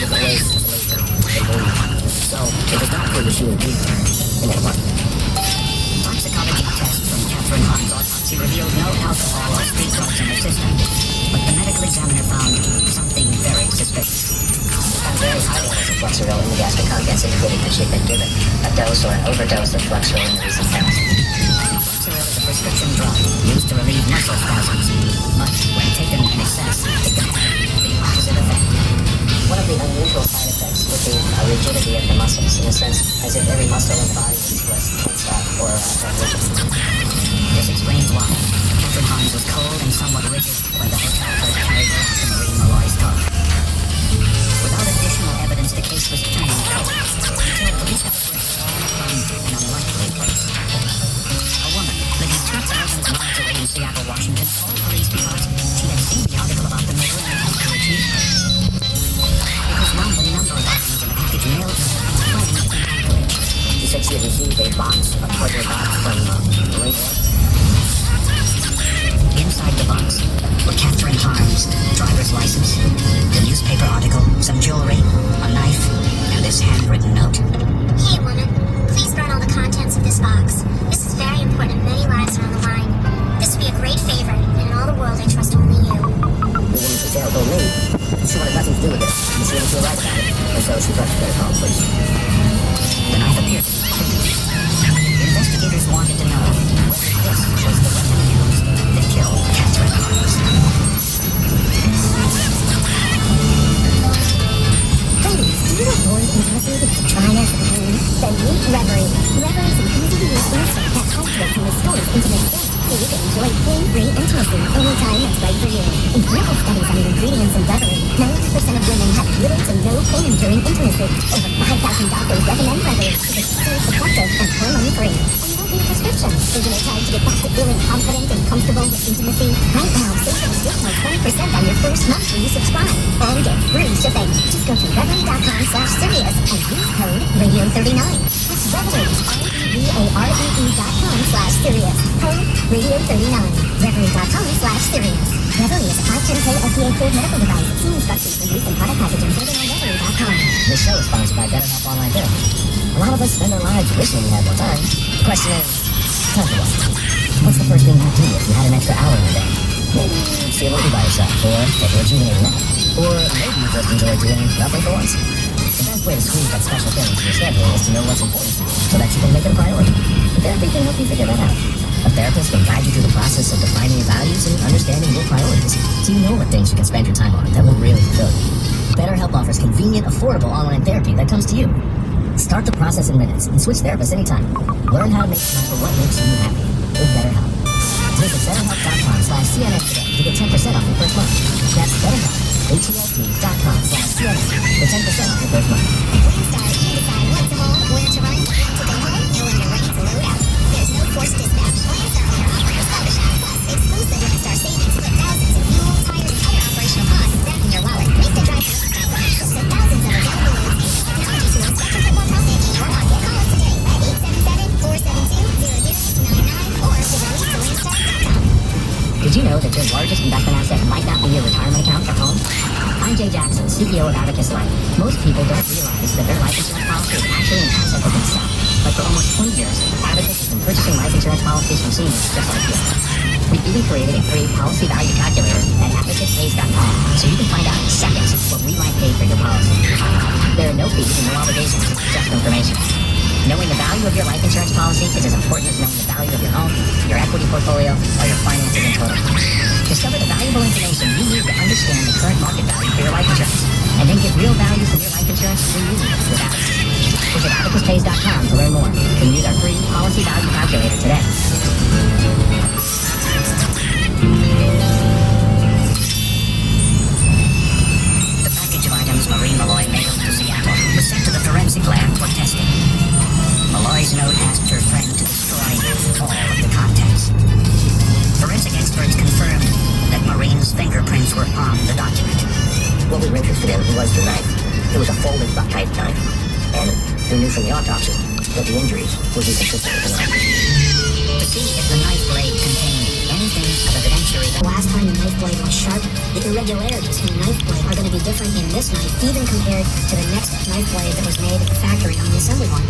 was always they believed. So it was not clear that she would be in that apartment. Toxicology tests from Catherine Hahn's autopsy revealed no alcohol or street drugs in her system, but the medical examiner found something very suspicious. Very high levels of Flexeril in the gastric contents indicating that she had been given a dose or an overdose of Flexeril in the recent past. Flexeril is a prescription drug used to relieve muscle spasms, but when taken in excess, it can have the opposite effect. One of the unusual side effects would be a rigidity of the muscles, in a sense as if every muscle in the body was tensed up or rigid. This explains why Catherine Hahn was cold and somewhat rigid when the hotel clerk carried her to Marie Malloy's car. Without additional evidence, the case was turned cold until police got a break from an unlikely place. A woman living 2,000 miles away in Seattle, Washington, told police because she had seen the article about the murder and had to retrieve her. It was one of the number of items in a package mailed to her friend in Anchorage. She said she had received a box, a cardboard box from Marie Malloy. Inside the box were Catherine Hahn's driver's license, the newspaper article, some jewelry, a knife, and this handwritten note. Hey, woman. Please burn all the contents of this box. This is very important. Many lives are on the line. This would be a great favor, and in all the world, I trust only you. The woman from Seattle told me she wanted nothing to do with it, and she didn't feel right about it, and so she thought she better call the police. The knife appeared to be clean. Investigators wanted to know whether this was the weapon used to kill Catherine Hahn. Ladies, do you avoid intimacy with the dryness of the room? Then meet Reverie. Reverie is an easy-to-use insert that helps you from the store's intimate space, so you can enjoy pain-free intimacy anytime that's right for you. In clinical studies on the ingredients in Reverie, 90% of women have little to no pain during intimacy. Over 5,000 doctors recommend Reverie because it's so effective and hormone-free. And you don't need a prescription. Isn't it time to get back to feeling confident and comfortable with intimacy? Right now, save an additional 20% on your first month when you subscribe. And get free shipping. Just go to Reverie.com/Sirius and use code Radio39. That's Reverie, REVAREE.com/Sirius. Code Radio39. Reverie.com/Sirius. Reverie is a 510K FDA-approved medical device. See instructions for use and product packaging further on Reverie.com. This show is sponsored by BetterHelp Online Therapy. A lot of us spend our lives wishing we had more time. The question is, tell me what's the first thing you'd do if you had an extra hour in a day? Maybe see a movie by yourself, or take a rejuvenating nap. Or maybe you just enjoy doing nothing for once. The best way to squeeze that special thing into your schedule is to know what's important to you, so that you can make it a priority. Therapy can help you figure that out. A therapist can guide you through the process of defining your values and understanding your priorities, so you know what things you can spend your time on that will really fulfill you. BetterHelp offers convenient, affordable online therapy that comes to you. Start the process in minutes and switch therapists anytime. Learn how to make time for what makes you happy with BetterHelp. Visit BetterHelp.com/CNN today to get 10% off your first month. That's BetterHelp, HELP.com/CNN for 10% off your first month. Plan start, you decide when to hold, where to run, when to go home, and when you're ready to load out. There's no forced dispatch. Plan start owner offers Star Plus, exclusive Star savings, split thousands in fuel, tires, and other operational costs back in your wallet. Make the drive to thousands of available loads. Technology tools that can put more profit in your pocket. Call us today at 877-472-0099 or visit lease-to-landstar.com. Did you know that your largest investment asset might not be your retirement account or home? I'm Jay Jackson, CEO of Abacus Life. Most people don't realize that their life insurance policy is actually an asset within itself. But for almost 20 years, Abacus has been purchasing life insurance policies from seniors just like you. We've even created a free policy value calculator at abacuspays.com so you can find out in seconds what we might pay for your policy. There are no fees and no obligations, just information. Knowing the value of your life insurance policy is as important as knowing the value of your home, your equity portfolio, or your finances in total. Discover the valuable information you need to understand the current market value for your life insurance, and then get real value from your life insurance when you need it with Abacus. Visit abacuspays.com to learn more and use our free policy value calculator today. The package of items Marie Malloy mailed to Seattle was sent to the forensic lab for testing. Malloy's note asked her friend to destroy all of the contents. Forensic experts confirmed that Maureen's fingerprints were on the document. What we were interested in was the knife. It was a folded buck-type knife. And we knew from the autopsy that the injuries would be consistent with the knife. To see if the knife blade contained anything of evidential mystery that last time the knife blade was sharp, the irregularities in the knife blade are going to be different in this knife, even compared to the next knife blade that was made at the factory on the assembly line.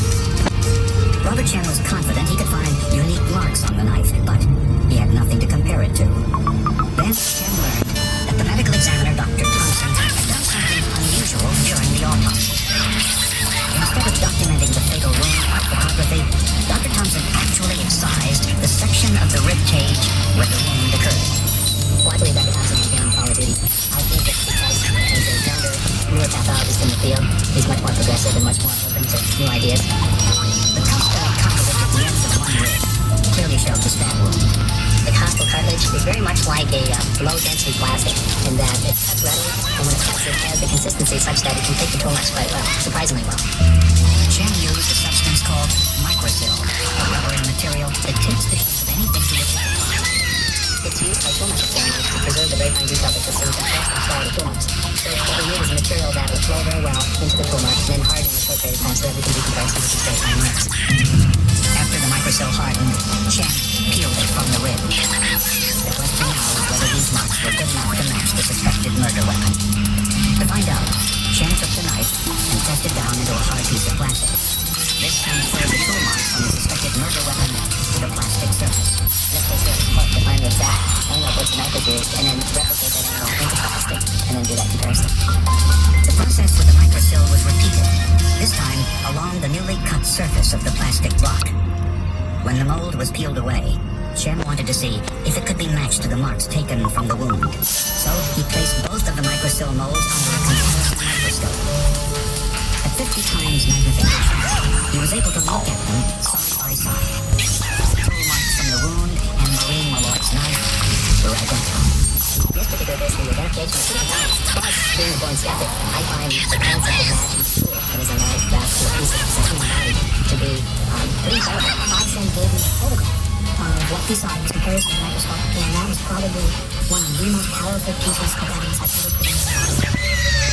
Robert Chen was confident he could find unique marks on the knife, but he had nothing to compare it to. Then Chen learned that the medical examiner, Dr. Thompson, had done something unusual during the autopsy. Instead of documenting the fatal wound by photography, Dr. Thompson actually excised the section of the rib cage where the wound occurred. Well, I believe Dr. Thompson will be on Call of Duty. I think it's because he's a younger, newer pathologist in the field. He's much more progressive and much more open to new ideas. The Tosca composite at the ends of one rib clearly showed the stab wound. The costal cartilage is very much like a low-density plastic in that it cuts readily, and when it cuts, it has the consistency such that it can take the tool marks quite well, surprisingly well. Chen used a substance called microsil, a rubbery material that takes the shape of anything to which it applies. It's used by tool mark examiners to preserve the very fine details that system compress and swallow the tool marks. So what we need is a material that will flow very well into the tool marks and then harden in a short period of time so that we can do comparisons with these very fine marks. After the microsil hardened, Chen peeled it from the rib. The question now is whether these marks were good enough to match the suspected murder weapon. To find out, Chen took the knife and pressed it down into a hard piece of plastic. This transferred the tool marks from the suspected murder weapon to the plastic surface. In this case, it's important to find the exact angle at which the knife was used and then replicate that angle into plastic and then do that comparison. The process with the microsil was repeated, this time along the newly cut surface of the plastic block. When the mold was peeled away, Chen wanted to see if it could be matched to the marks taken from the wound. So he placed both of the microsil molds under a comparison microscope. At 50 times magnification, he was able to look at them side by side. Tool marks from the wound and Marie Malloy's knife were identical. In this particular case, the identification is pretty nice. But being a born skeptic, I find the concept of matching tool that is a knife that's a piece of the human body to be pretty incredible. Hodgson gave me a photograph of what he saw in his comparison to the microscope, and that was probably one of the most powerful pieces of evidence I've ever put in my body.